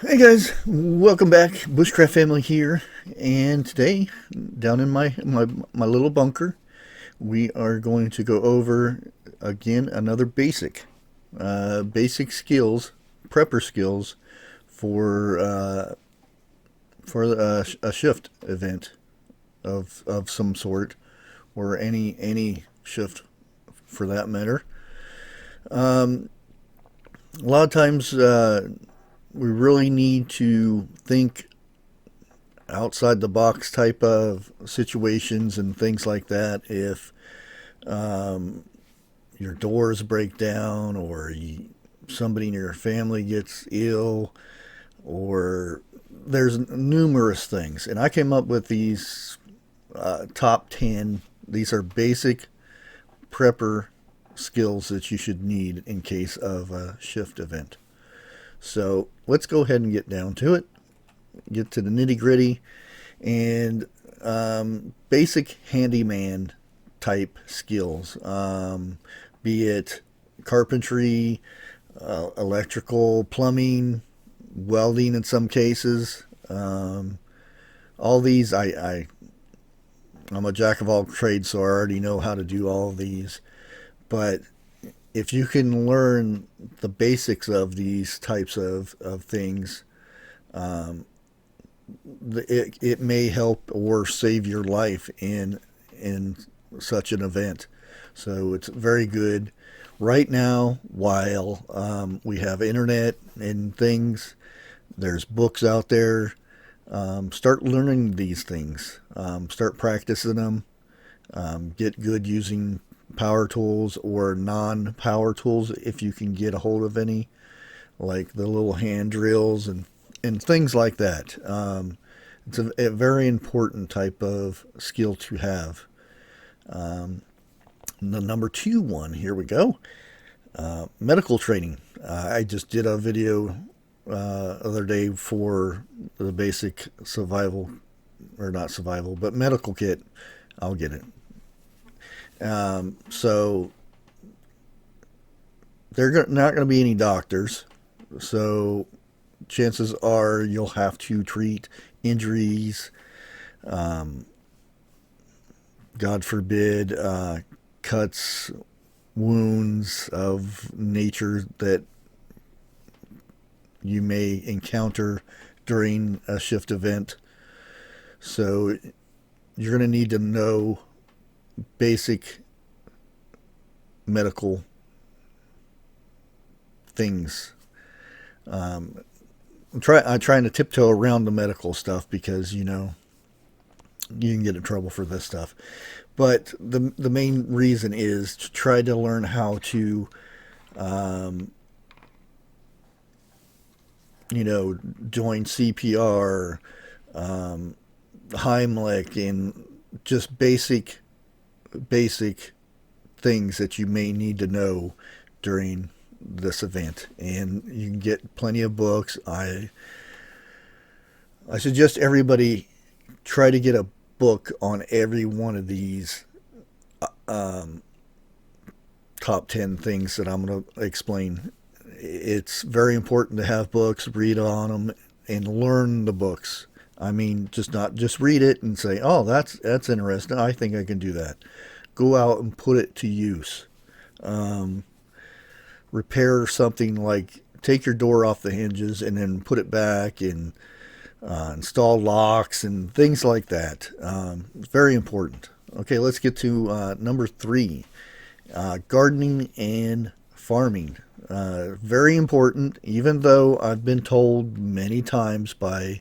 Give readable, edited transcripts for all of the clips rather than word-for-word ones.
Hey guys, welcome back. Bushcraft family here, and today, down in my little bunker, we are going to go over again another basic skills, prepper skills for a shift event of some sort, or any shift for that matter. A lot of times, we really need to think outside the box type of situations and things like that. If your doors break down, or somebody in your family gets ill, or there's numerous things. And I came up with these top 10. These are basic prepper skills that you should need in case of a shift event. So let's go ahead and get down to it, get to the nitty gritty, and basic handyman type skills, be it carpentry, electrical, plumbing, welding in some cases. All these, I'm a jack of all trades, so I already know how to do all of these. But if you can learn the basics of these types of things, it may help or save your life in such an event. So it's very good right now. While we have internet and things, there's books out there. Start learning these things. Start practicing them. Get good using power tools or non-power tools if you can get a hold of any, like the little hand drills and things like that. It's a very important type of skill to have. The number two one, here we go. Medical training. I just did a video other day for the basic survival, or not survival, but medical kit. I'll get it. So they're not going to be any doctors. So chances are you'll have to treat injuries, God forbid, cuts, wounds of nature that you may encounter during a shift event. So you're going to need to know basic medical things. I'm trying to tiptoe around the medical stuff because you can get in trouble for this stuff. But the main reason is to try to learn how to, um, join CPR, Heimlich, and just basic things that you may need to know during this event. And you can get plenty of books. I suggest everybody try to get a book on every one of these um, top 10 things that I'm going to explain. It's very important to have books, read on them, and learn the books. I mean, just not just read it and say, "Oh, that's interesting. I think I can do that." Go out and put it to use. Um, Repair something, like take your door off the hinges and then put it back, and install locks and things like that. It's very important. Okay, let's get to number three, gardening and farming. Very important, even though I've been told many times by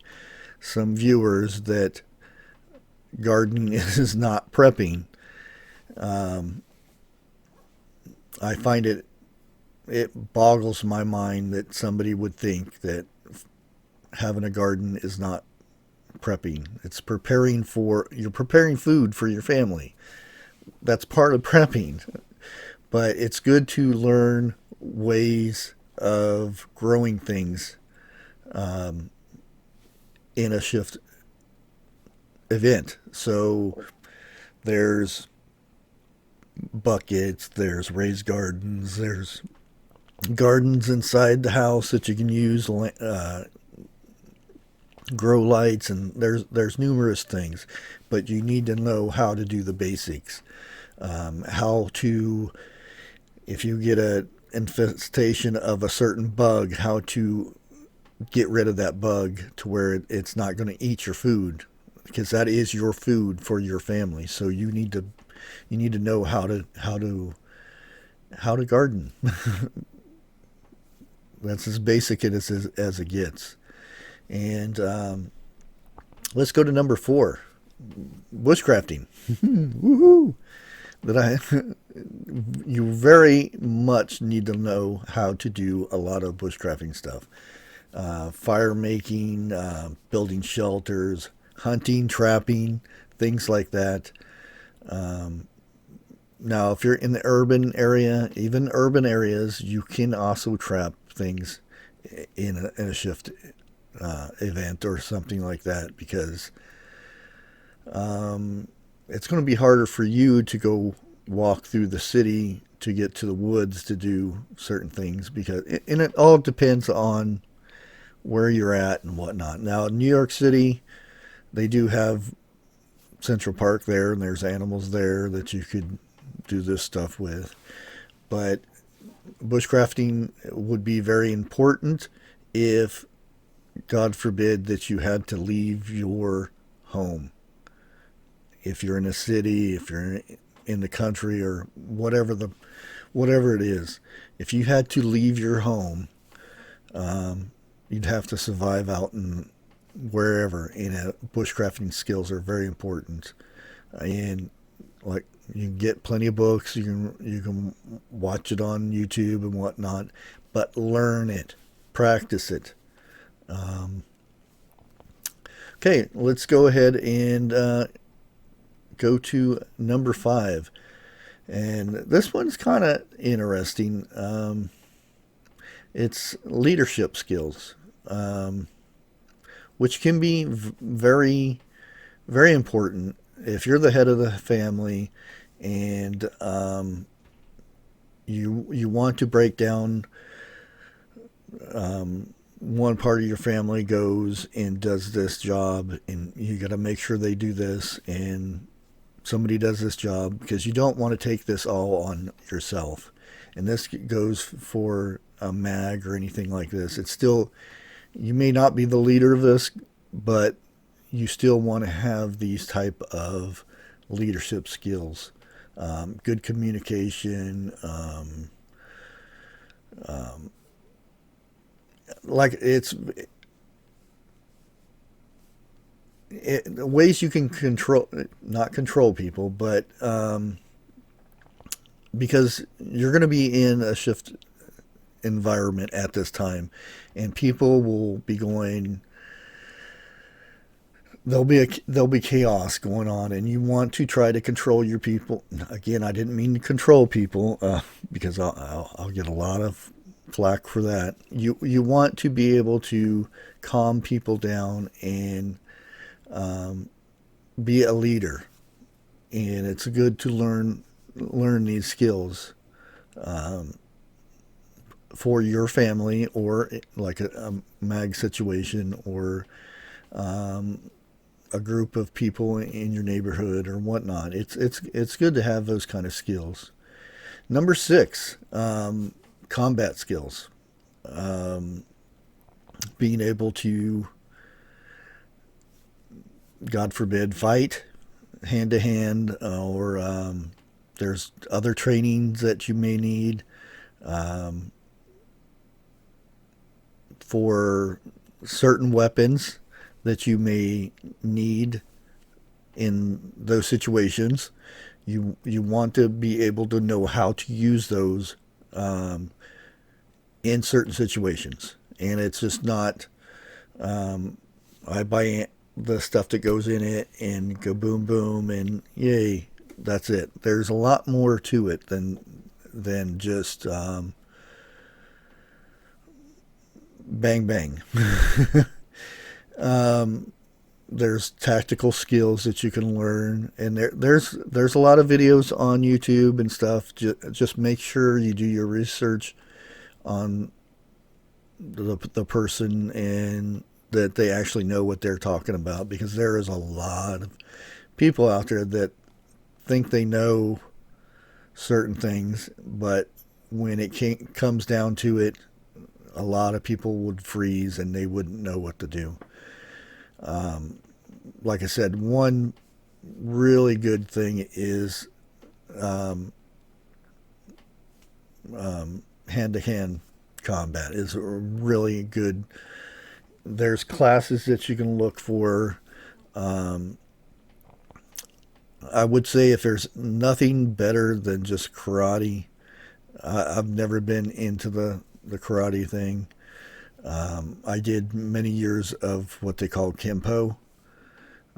some viewers that gardening is not prepping. Um, I find it boggles my mind that somebody would think that having a garden is not prepping. It's you're preparing food for your family. That's part of prepping. But it's good to learn ways of growing things um, in a shift event. So there's buckets, there's raised gardens, there's gardens inside the house that you can use, grow lights, and there's numerous things, but you need to know how to do the basics. How to, if you get a infestation of a certain bug, how to get rid of that bug to where it's not going to eat your food, because that is your food for your family. So you need to know how to garden. That's as basic as it gets. And let's go to number 4, bushcrafting. Woohoo! That you very much need to know how to do a lot of bushcrafting stuff. Fire making, building shelters, hunting, trapping, things like that. Um, Now, if you're in the urban area, even urban areas, you can also trap things in a shift event or something like that, because it's going to be harder for you to go walk through the city to get to the woods to do certain things, because and it all depends on where you're at and whatnot. Now, in New York City, they do have Central Park there, and there's animals there that you could do this stuff with. But bushcrafting would be very important if, God forbid, that you had to leave your home. If you're in a city, if you're in the country, or whatever it is, if you had to leave your home, you'd have to survive out in wherever. And bushcrafting skills are very important. And like, you can get plenty of books. You can watch it on YouTube and whatnot, but learn it, practice it. Um, okay, let's go ahead and go to number 5, and this one's kind of interesting. It's leadership skills, which can be very, very important if you're the head of the family, and you want to break down. One part of your family goes and does this job, and you got to make sure they do this, and somebody does this job, because you don't want to take this all on yourself. And this goes for a mag or anything like this. It's still, you may not be the leader of this, but you still want to have these type of leadership skills. Good communication, like ways you can control, not control people, but because you're going to be in a shift environment at this time, and people will be going, there'll be chaos going on, and you want to try to control your people. Again, I didn't mean to control people, because I'll get a lot of flack for that. You want to be able to calm people down and be a leader, and it's good to learn these skills for your family, or like a mag situation, or a group of people in your neighborhood or whatnot. It's good to have those kind of skills. Number 6, combat skills. Being able to, God forbid, fight hand to hand, or there's other trainings that you may need for certain weapons that you may need in those situations. You want to be able to know how to use those in certain situations, and it's just not I buy the stuff that goes in it and go boom boom and yay, that's it. There's a lot more to it than just bang bang. There's tactical skills that you can learn, and there's a lot of videos on YouTube and stuff. Just make sure you do your research on the person, and that they actually know what they're talking about, because there is a lot of people out there that think they know certain things, but when it comes down to it, a lot of people would freeze and they wouldn't know what to do. Like I said, one really good thing is hand-to-hand combat is really good. There's classes that you can look for. Um, I would say if there's nothing better than just karate, I've never been into the karate thing. I did many years of what they call Kempo.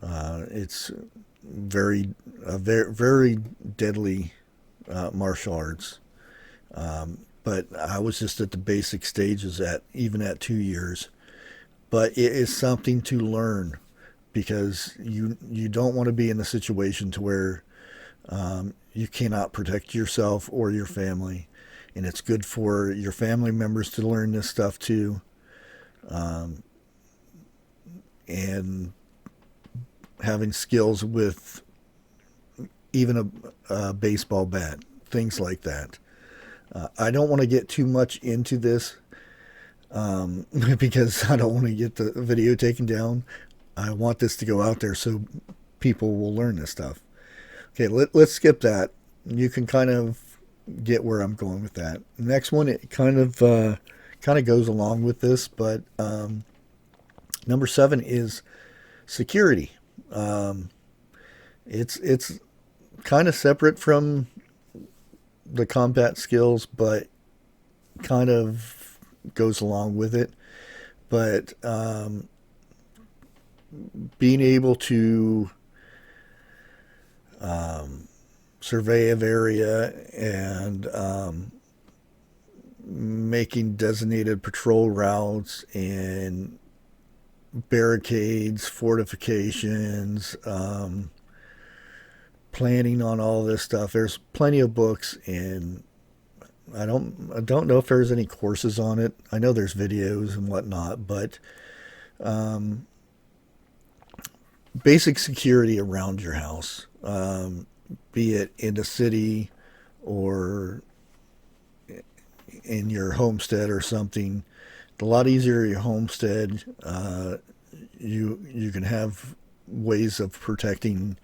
It's very deadly martial arts. But I was just at the basic stages at even at 2 years. But it is something to learn, because you don't want to be in a situation to where you cannot protect yourself or your family, and it's good for your family members to learn this stuff too, and having skills with even a baseball bat, things like that. I don't want to get too much into this because I don't want to get the video taken down. I want this to go out there so people will learn this stuff. Okay, let's skip that. You can kind of get where I'm going with that. Next one, it kind of goes along with this, but number 7 is security. It's kind of separate from the combat skills, but kind of goes along with it. But being able to survey an area and making designated patrol routes and barricades, fortifications, planning on all this stuff. There's plenty of books, and I don't know if there's any courses on it. I know there's videos and whatnot, but basic security around your house, be it in the city or in your homestead or something. A lot easier your homestead. You can have ways of protecting,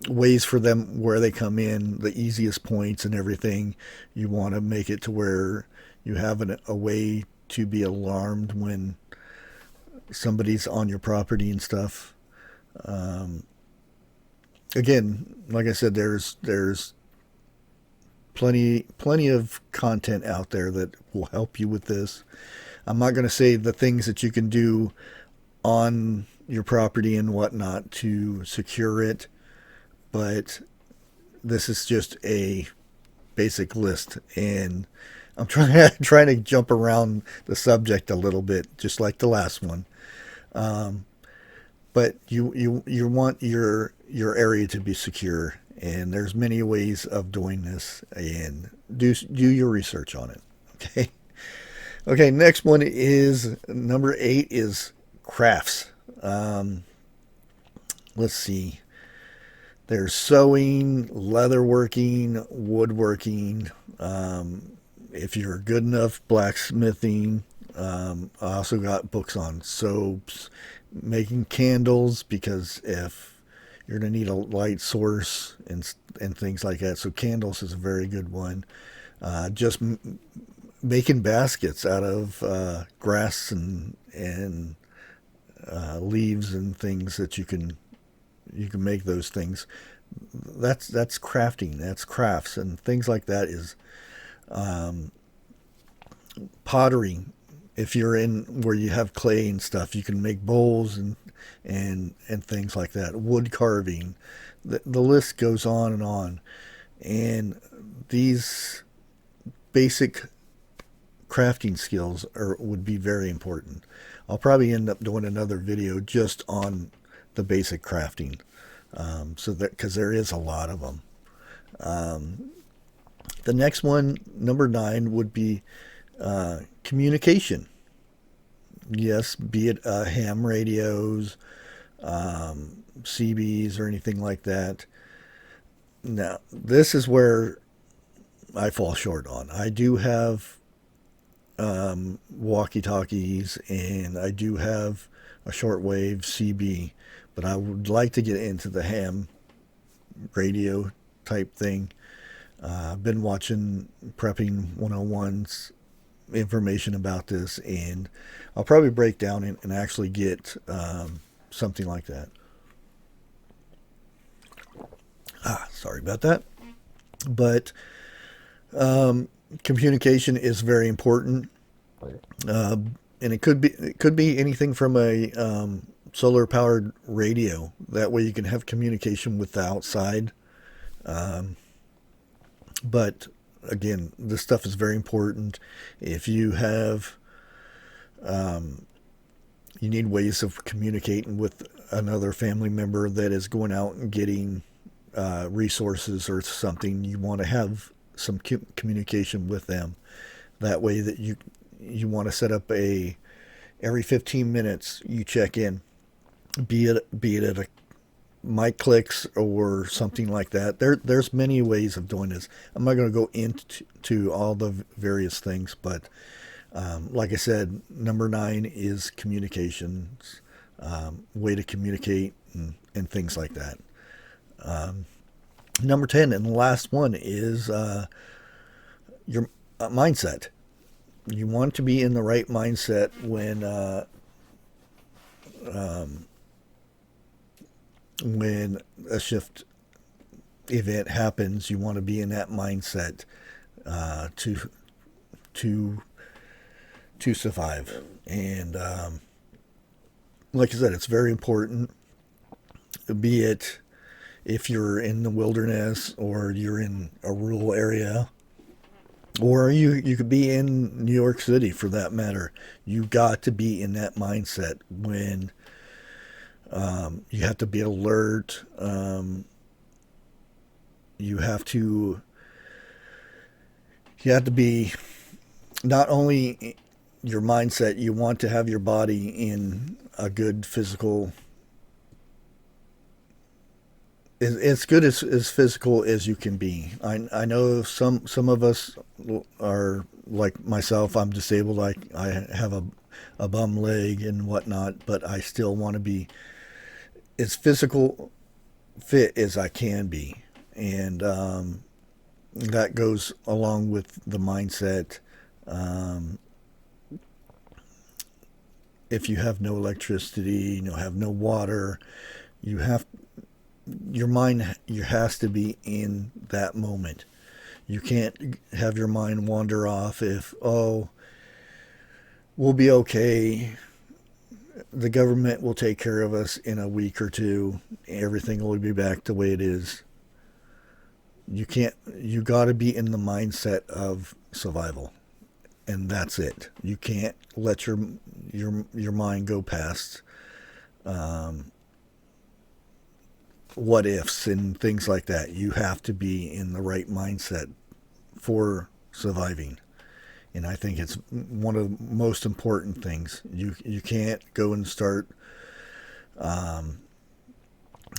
ways for them where they come in, the easiest points and everything. You want to make it to where you have a way to be alarmed when somebody's on your property and stuff. Again, like I said, there's plenty of content out there that will help you with this. I'm not going to say the things that you can do on your property and whatnot to secure it, but this is just a basic list, and I'm trying to jump around the subject a little bit, just like the last one. But you want your area to be secure, and there's many ways of doing this, and do your research on it. Okay. Okay. Next one is number 8 is crafts. Let's see. There's sewing, leatherworking, woodworking. If you're good enough, blacksmithing. I also got books on soaps, making candles, because if you're going to need a light source and things like that. So candles is a very good one. Just making baskets out of grass and leaves and things that you can make those things. That's crafting. That's crafts and things like that. Is pottery. If you're in where you have clay and stuff, you can make bowls and things like that. Wood carving. The list goes on and on. And these basic crafting skills would be very important. I'll probably end up doing another video just on the basic crafting, so that, because there is a lot of them. The next one, number 9, would be communication. Yes, be it ham radios, CBs, or anything like that. Now, this is where I fall short on. I do have walkie talkies and I do have a shortwave CB, but I would like to get into the ham radio type thing. I've been watching Prepping 101's information about this, and I'll probably break down and actually get something like that. Sorry about that. But communication is very important, and it could be anything from a solar powered radio. That way, you can have communication with the outside. But again, this stuff is very important. If you have, you need ways of communicating with another family member that is going out and getting resources or something. You want to have some communication with them. That way, that you want to set up a every 15 minutes you check in, be it at a mic clicks or something like that. There's many ways of doing this. I'm not going to go into all the various things, but like I said, number 9 is communications, way to communicate and things like that. Number 10 and the last one is your mindset. You want to be in the right mindset when a shift event happens. You want to be in that mindset to to to survive. And like I said, it's very important. Be it if you're in the wilderness or you're in a rural area, or you could be in New York City for that matter. You got to be in that mindset when you have to be alert. You have to you have to be not only your mindset. You want to have your body in a good physical, as good as physical as you can be. I know some of us are like myself. I'm disabled. I have a bum leg and whatnot, but I still want to be as physical fit as I can be, and that goes along with the mindset. Um, if you have no electricity, have no water, you have your mind. You has to be in that moment. You can't have your mind wander off. If we'll be okay, the government will take care of us in a week or two, everything will be back the way it is. You can't. You got to be in the mindset of survival, and that's it. You can't let your mind go past what ifs and things like that. You have to be in the right mindset for surviving. And I think it's one of the most important things. You can't go and start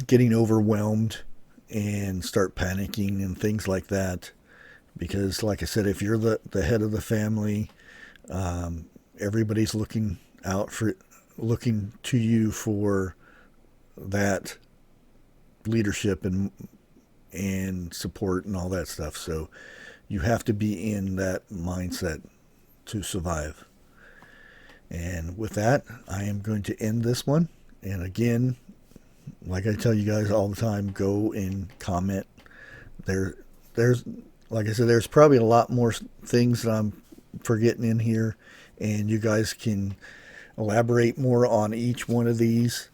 getting overwhelmed and start panicking and things like that. Because, like I said, if you're the head of the family, everybody's looking to you for that leadership and support and all that stuff. So you have to be in that mindset to survive. And with that, I am going to end this one. And again, like I tell you guys all the time, go and comment. There's like I said, there's probably a lot more things that I'm forgetting in here, and you guys can elaborate more on each one of these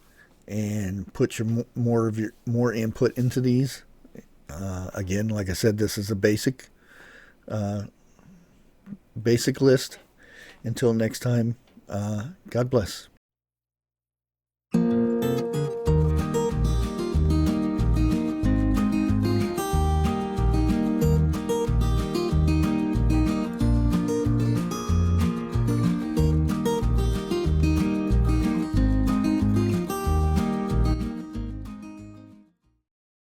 and put more input into these. Again, like I said, this is a uh, basic list. Until next time, God bless.